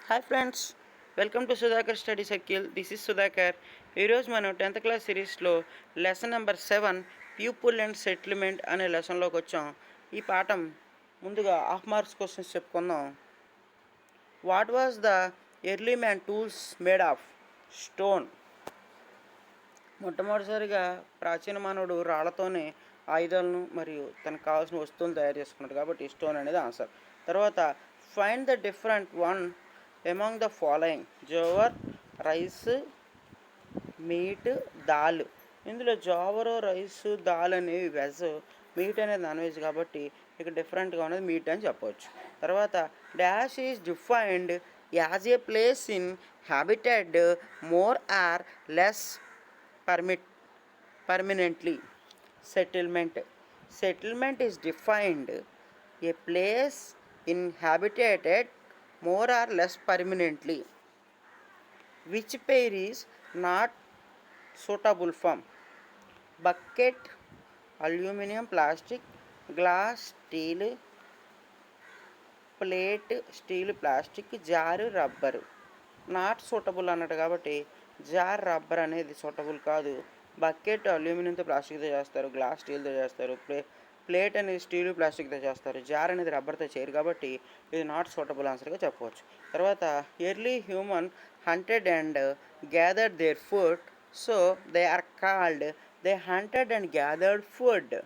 Hi friends, welcome to Sudhakar study circle. This is Sudhakar. ఈరోజు మనం 10th class సిరీస్లో lesson number 7 pupil and settlement అనే లెసన్లోకి వచ్చాం. ఈ పాఠం ముందుగా హాఫ్ మార్క్స్ క్వశ్చన్స్ చెప్పుకుందాం. What was the early man tools made of stone? మొట్టమొదటిసారిగా ప్రాచీన మానవుడు రాళ్లతోనే ఆయుధాలను మరియు తనకు కావాల్సిన వస్తువులను తయారు చేసుకున్నాడు, కాబట్టి స్టోన్ అనేది ఆన్సర్. తర్వాత find the different one among the following. Jowar, rice, meet, dal. ఇందులో జోవరు, రైస్, దాల్ అనేవి వెజ్, మీట్ అనేది నాన్ వెజ్, కాబట్టి ఇక డిఫరెంట్గా ఉన్నది మీట్ అని చెప్పవచ్చు. తర్వాత dash is defined as a place in habitat more or less permanently. Settlement is defined a place inhabited more or less permanently. Which pair is not suitable from? Bucket, aluminum, plastic, glass, steel, plate, steel, plastic, jar, rubber. Not suitable అన్నట్టు, కాబట్టి jar, rubber అనేది suitable కాదు. Bucket అల్యూమినియంతో ప్లాస్టిక్తో చేస్తారు, glass స్టీల్తో చేస్తారు, plate అనేది steel ప్లాస్టిక్తో చేస్తారు, jar అనేది రబ్బర్తో చేయరు, కాబట్టి ఇది నాట్ సూటబుల్ ఆన్సర్గా చెప్పవచ్చు. తర్వాత early human hunted and gathered their food, so they are called they hunted and gathered food.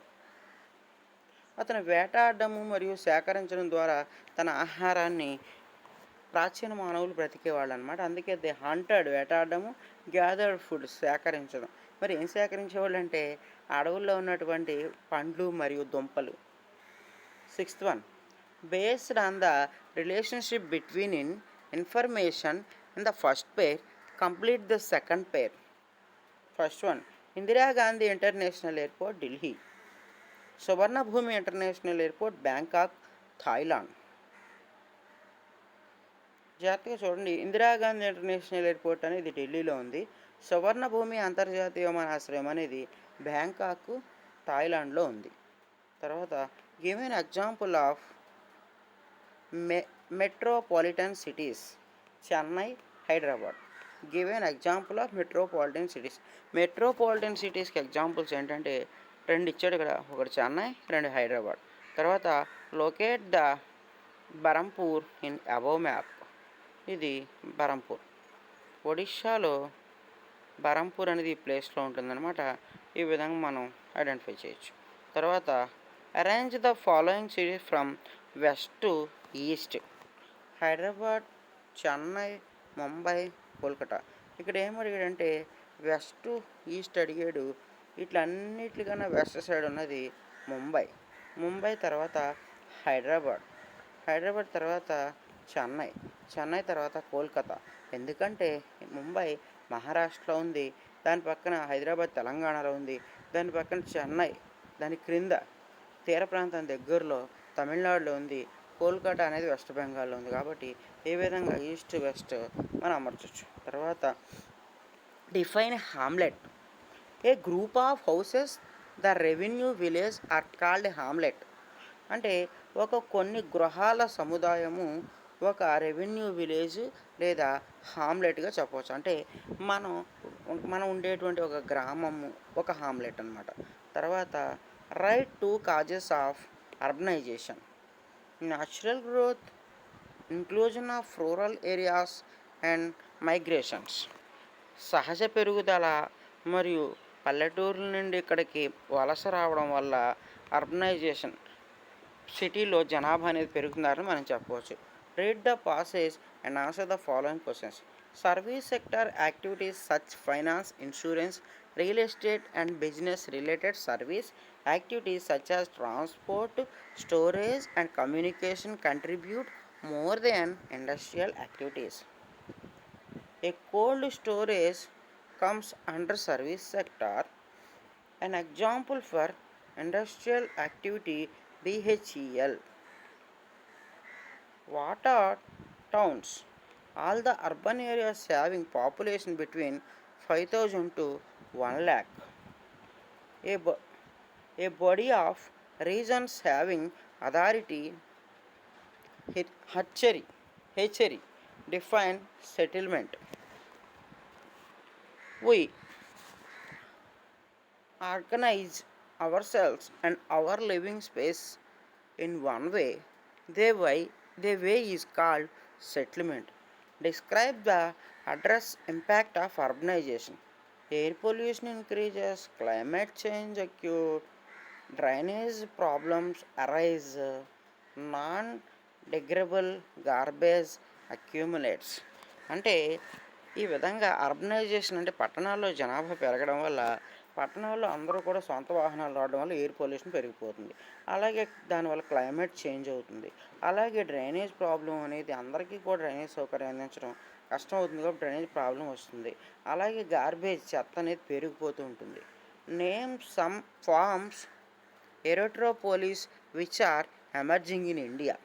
అతను వేటాడము మరియు సేకరించడం ద్వారా తన ఆహారాన్ని ప్రాచీన మానవులు బ్రతికేవాళ్ళు అనమాట. అందుకే దే హంటెడ్ వేటాడము, గ్యాదర్డ్ ఫుడ్ సేకరించడం. మరి ఏం సేకరించేవాళ్ళు అంటే అడవుల్లో ఉన్నటువంటి పండ్లు మరియు దుంపలు. 6th one, based on the relationship between information in the first pair, complete the second pair. First one, Indira Gandhi international airport, Delhi. Suvarnabhumi international airport, Bangkok, Thailand. జాగ్రత్తగా చూడండి, ఇందిరాగాంధీ ఇంటర్నేషనల్ ఎయిర్పోర్ట్ అనేది ఢిల్లీలో ఉంది. సువర్ణభూమి అంతర్జాతీయ విమానాశ్రయం అనేది బ్యాంకాక్, థాయిలాండ్లో ఉంది. తర్వాత give an example of metropolitan cities. Chennai, Hyderabad. Give an example of metropolitan cities. Metropolitan సిటీస్కి ఎగ్జాంపుల్స్ ఏంటంటే రెండు ఇచ్చాడు ఇక్కడ, ఒకటి చెన్నై, రెండు హైదరాబాద్. తర్వాత locate the Berhampur in above map. ఇది బరంపూర్, ఒడిషాలో బరంపూర్ అనేది ఈ ప్లేస్లో ఉంటుందన్నమాట. ఈ విధంగా మనం ఐడెంటిఫై చేయొచ్చు. తర్వాత arrange the following cities from west to east. Hyderabad, Chennai, Mumbai, Kolkata. ఇక్కడ ఏం అడిగాడంటే వెస్ట్ టు ఈస్ట్ అడిగాడు. ఇట్లన్నిటికన్నా వెస్ట్ సైడ్ ఉన్నది ముంబై తర్వాత హైదరాబాద్ తర్వాత చెన్నై తర్వాత కోల్కతా. ఎందుకంటే ముంబై మహారాష్ట్రలో ఉంది, దాని పక్కన హైదరాబాద్ తెలంగాణలో ఉంది, దాని పక్కన చెన్నై దాని క్రింద తీర ప్రాంతం దగ్గరలో తమిళనాడులో ఉంది, కోల్కతా అనేది వెస్ట్ బెంగాల్లో ఉంది. కాబట్టి ఏ విధంగా ఈస్ట్ వెస్ట్ మనం అమర్చవచ్చు. తర్వాత define hamlet. A group of houses the revenue village are called hamlet. అంటే కొన్ని గృహాల సముదాయము ఒక రెవెన్యూ విలేజ్ లేదా హామ్లెట్గా చెప్పవచ్చు. అంటే మనం ఉండేటువంటి ఒక గ్రామము ఒక హామ్లెట్ అన్నమాట. తర్వాత write two causes of urbanization. Natural growth, inclusion of rural areas and migrations. సహజ పెరుగుదల మరియు పల్లెటూరుల నుండి ఇక్కడికి వలస రావడం వల్ల అర్బనైజేషన్, సిటీలో జనాభా అనేది పెరుగుతున్నారని మనం చెప్పవచ్చు. Read the passage and answer the following questions. Service sector activities such finance, insurance, real estate and business related service activities such as transport, storage and communication contribute more than industrial activities. A cold storage comes under service sector. An example for industrial activity, BHEL. What are towns? All the urban areas having population between 5,000 to 1 lakh. A body of regions having authority, hatchery. define settlement. We organize ourselves and our living space in one way. The way is called settlement. Describe the address impact of urbanization. Air pollution increases, climate change occurs, drainage problems arise, non degradable garbage accumulates. అంటే ఈ విధంగా urbanisation అంటే పట్టణాల్లో జనాభా పెరగడం వల్ల పట్టణాల్లో అందరూ కూడా సొంత వాహనాలు రావడం వల్ల ఎయిర్ పొల్యూషన్ పెరిగిపోతుంది. అలాగే దానివల్ల క్లైమేట్ చేంజ్ అవుతుంది. అలాగే డ్రైనేజ్ ప్రాబ్లం అనేది అందరికీ కూడా డ్రైనేజ్ సౌకర్యం అందించడం కష్టం అవుతుంది కాబట్టి డ్రైనేజ్ ప్రాబ్లం వస్తుంది. అలాగే గార్బేజ్ చెత్త అనేది పెరిగిపోతూ ఉంటుంది. Name some forms ఎరోట్రోపోలిస్ which are emerging in India.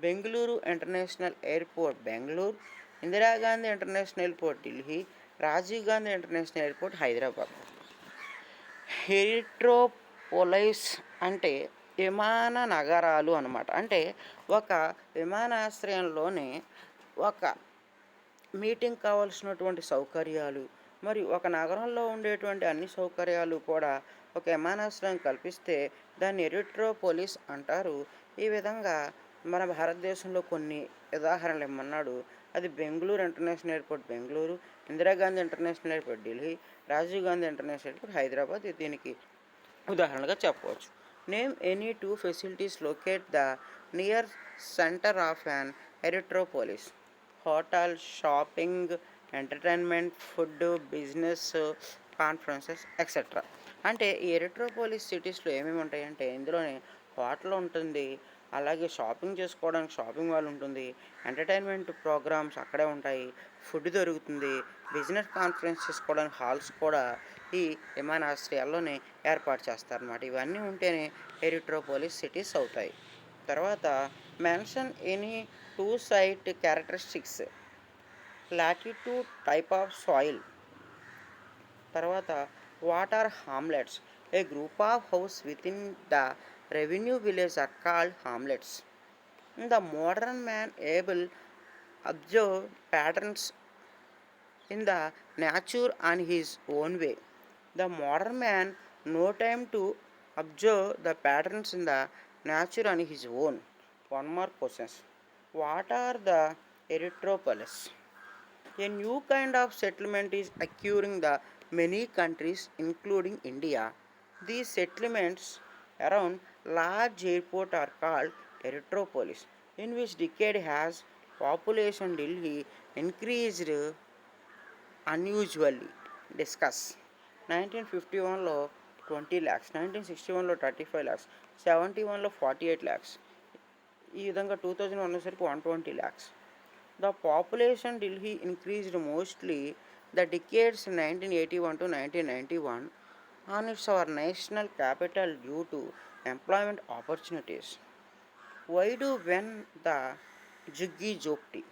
Bengaluru international airport Bengaluru, Indira Gandhi international airport Delhi, Rajiv Gandhi international airport Hyderabad. హెరిట్రోపోలైస్ అంటే విమాన నగరాలు అన్నమాట. అంటే ఒక విమానాశ్రయంలోనే ఒక మీటింగ్ కావాల్సినటువంటి సౌకర్యాలు మరియు ఒక నగరంలో ఉండేటువంటి అన్ని సౌకర్యాలు కూడా ఒక విమానాశ్రయం కల్పిస్తే దాన్ని ఎరిట్రోపోలిస్ అంటారు. ఈ విధంగా మన భారతదేశంలో కొన్ని ఉదాహరణలు ఇమ్మన్నాడు. అది Bengaluru international airport Bengaluru, Indira Gandhi international airport Delhi, Rajiv Gandhi international airport Hyderabad. దీనికి ఉదాహరణగా చెప్పవచ్చు. Name any two facilities locate the near centre of an ఎరిట్రోపోలిస్. Hotel, shopping, entertainment, food, business, conferences etcetera. అంటే ఈ ఎరిట్రోపోలిస్ సిటీస్లో ఏమేమి ఉంటాయంటే ఇందులోనే హోటల్ ఉంటుంది, అలాగే షాపింగ్ చేసుకోవడానికి షాపింగ్ మాల్ ఉంటుంది, ఎంటర్టైన్మెంట్ ప్రోగ్రామ్స్ అక్కడే ఉంటాయి, ఫుడ్ దొరుకుతుంది, బిజినెస్ కాన్ఫరెన్స్ చేసుకోవడానికి హాల్స్ కూడా ఈ విమానాశ్రయాల్లోనే ఏర్పాటు చేస్తారన్నమాట. ఇవన్నీ ఉంటేనే ఎరిట్రోపోలిస్ సిటీస్ అవుతాయి. తర్వాత mention any two site characteristics. Latitude, type of soil. తర్వాత what are hamlets? A group of house within the revenue village are called hamlets. The modern man able observe patterns in the nature on his own way. The modern man no time to observe the patterns in the nature on his own. One more questions. What are the erythropolis? A new kind of settlement is occurring in the many countries including India. These settlements around large airport are called erythropolis. In which decade has population Delhi increased unusually? Discuss. 1951లో 20 lakhs, 1961లో 35 lakhs, 71లో 48 lakhs, ఈ విధంగా 2001 వచ్చేసరికి 120 lakhs. The population Delhi increased mostly the decades 1981 to 1991 and it's our national capital due to employment opportunities. Why do when the Juggi Jopti?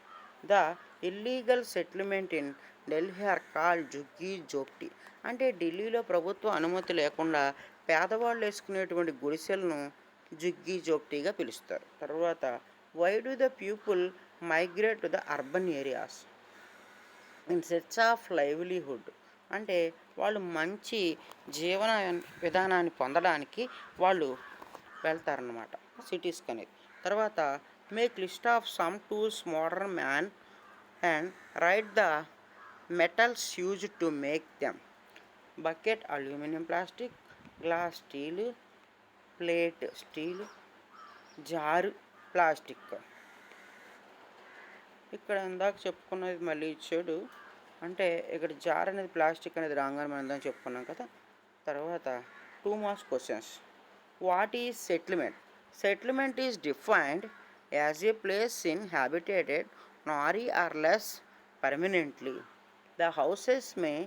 The illegal settlement in Delhi are called jhuggi jhopdi. అంటే ఢిల్లీలో ప్రభుత్వ అనుమతి లేకుండా పేదవాళ్ళు వేసుకునేటువంటి గుడిసెలను జుగ్గి జోప్టిగా పిలుస్తారు. తర్వాత why do the people migrate to the urban areas? In search of livelihood. అంటే వాళ్ళు మంచి జీవన విధానాన్ని పొందడానికి వాళ్ళు వెళ్తారన్నమాట సిటీస్కి అనేది. తర్వాత make list of some tools modern man and right the metals used to make them. Bucket, aluminum, plastic, glass, steel, plate, steel, jar, plastic. ఇక్కడ ఇందాక చెప్పుకున్నది మళ్ళీ ఇచ్చాడు. అంటే ఇక్కడ జార్ అనేది ప్లాస్టిక్ అనేది రాంగ్ అని మనం చెప్పుకున్నాం కదా. తర్వాత 2 marks questions. What is settlement? Settlement is defined as a place inhabited more or less permanently. The houses may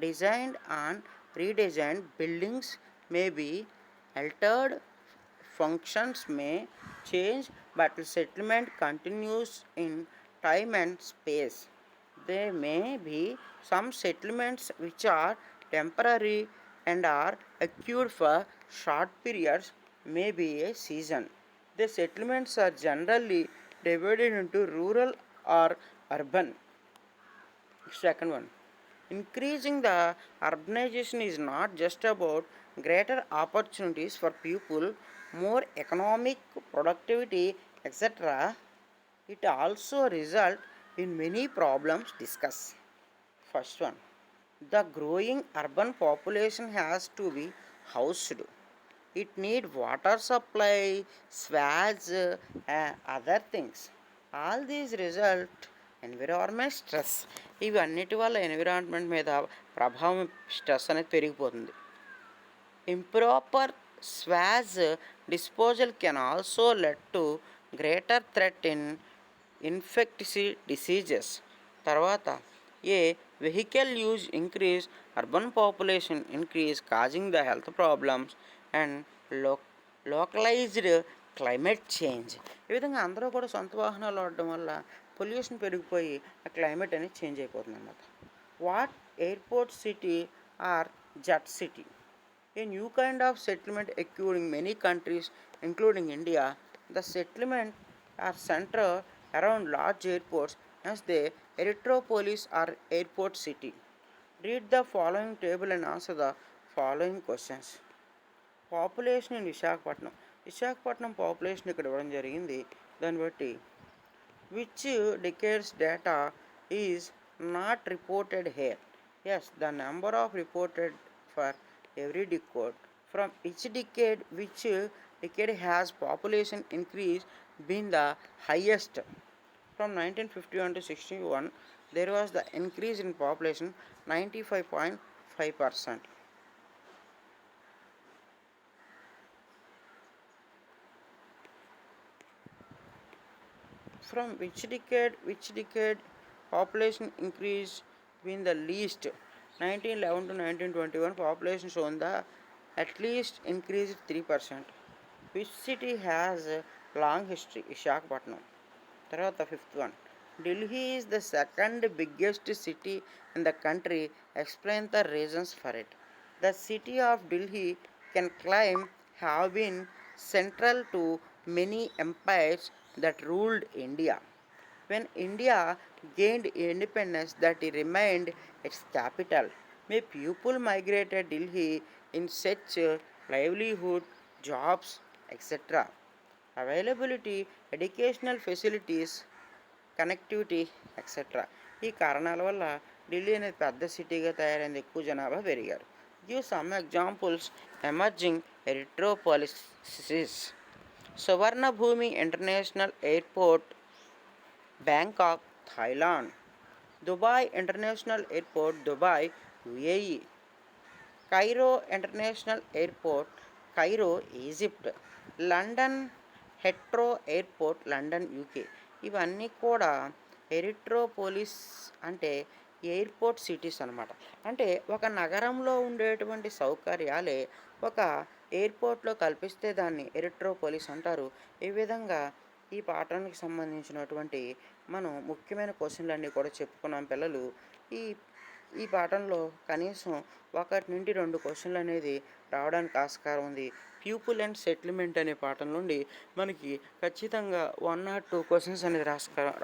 designed and redesigned, buildings may be altered, functions may change, but the settlement continues in time and space. There may be some settlements which are temporary and are occurred for short periods, may be a season. The settlements are generally divided into rural or urban. Second one, increasing the urbanization is not just about greater opportunities for people, more economic productivity, etc. It also result in many problems discussed. First one, the growing urban population has to be housed. It need water supply, swage, other things. All these result environment stress. ఇవి అన్నిటి వల్ల environment మీద ప్రభావం stress అనేది పెరిగిపోతుంది. Improper sewage disposal can also led to greater threat in infectious diseases. తర్వాత a vehicle use increase urban population increase causing the health problems and localised climate change. ఈ విధంగా అందరూ కూడా సొంత వాహనాలు వాడడం వల్ల పొల్యూషన్ పెరిగిపోయి ఆ క్లైమేట్ అనేది చేంజ్ అయిపోతుంది అన్నమాట. What airport city or jet city, a new kind of settlement occurred in many countries including India. The settlement are centered around large airports as the Erythropolis or airport city. Read the following table and answer the following questions. Population in Visakhapatnam population ఇక్కడ ఇవ్వడం జరిగింది. దాన్ని బట్టి which decades data is not reported here? Yes, the number of reported for every decade. From which decade has population increase been the highest? From 1951 to 61, there was the increase in population 95.5%. From which decade population increase been the least? 1911 to 1921 population shown the at least increased 3%. Which city has a long history? Visakhapatnam. Tarvata fifth one, Delhi is the second biggest city in the country. Explain the reasons for it. The city of Delhi can claim have been central to many empires that ruled India. When India gained independence, that remained its capital. May people migrated Delhi in search livelihood, jobs, etc. Availability, educational facilities, connectivity etcetera. ఈ కారణాల వల్ల ఢిల్లీ అనేది పెద్ద సిటీగా తయారైంది, ఎక్కువ జనాభా పెరిగారు. Give some examples emerging aerotropolises. Suvarnabhumi international airport, Bangkok, Thailand. Dubai international airport, Dubai, UAE. Cairo international airport, Cairo, Egypt. London Heathrow airport, London, UK. ఇవన్నీ కూడా ఎరిట్రోపోలిస్ అంటే ఎయిర్పోర్ట్ సిటీస్ అన్నమాట. అంటే ఒక నగరంలో ఉండేటువంటి సౌకర్యాలే ఒక ఎయిర్పోర్ట్లో కల్పిస్తే దాన్ని ఎరిట్రోపోలిస్ అంటారు. ఈ విధంగా ఈ పాఠానికి సంబంధించినటువంటి మనం ముఖ్యమైన క్వశ్చన్లన్నీ కూడా చెప్పుకున్నాం పిల్లలు. ఈ ఈ పాఠంలో కనీసం 1 నుండి 2 క్వశ్చన్లు అనేది రావడానికి ఆస్కారం ఉంది. ప్యూపుల్ అండ్ సెటిల్మెంట్ అనే పాఠం నుండి మనకి ఖచ్చితంగా 1 or 2 క్వశ్చన్స్ అనేది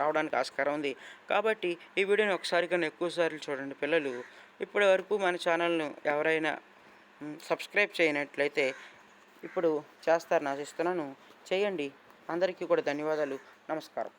రావడానికి ఆస్కారం ఉంది. కాబట్టి ఈ వీడియోని ఒకసారి కన్నా ఎక్కువ సార్లు చూడండి పిల్లలు. ఇప్పటి వరకు మన ఛానల్ను ఎవరైనా సబ్స్క్రైబ్ చేయనట్లయితే ఇప్పుడు చేస్తారని ఆశిస్తున్నాను. చేయండి. అందరికీ కూడా ధన్యవాదాలు. నమస్కారం.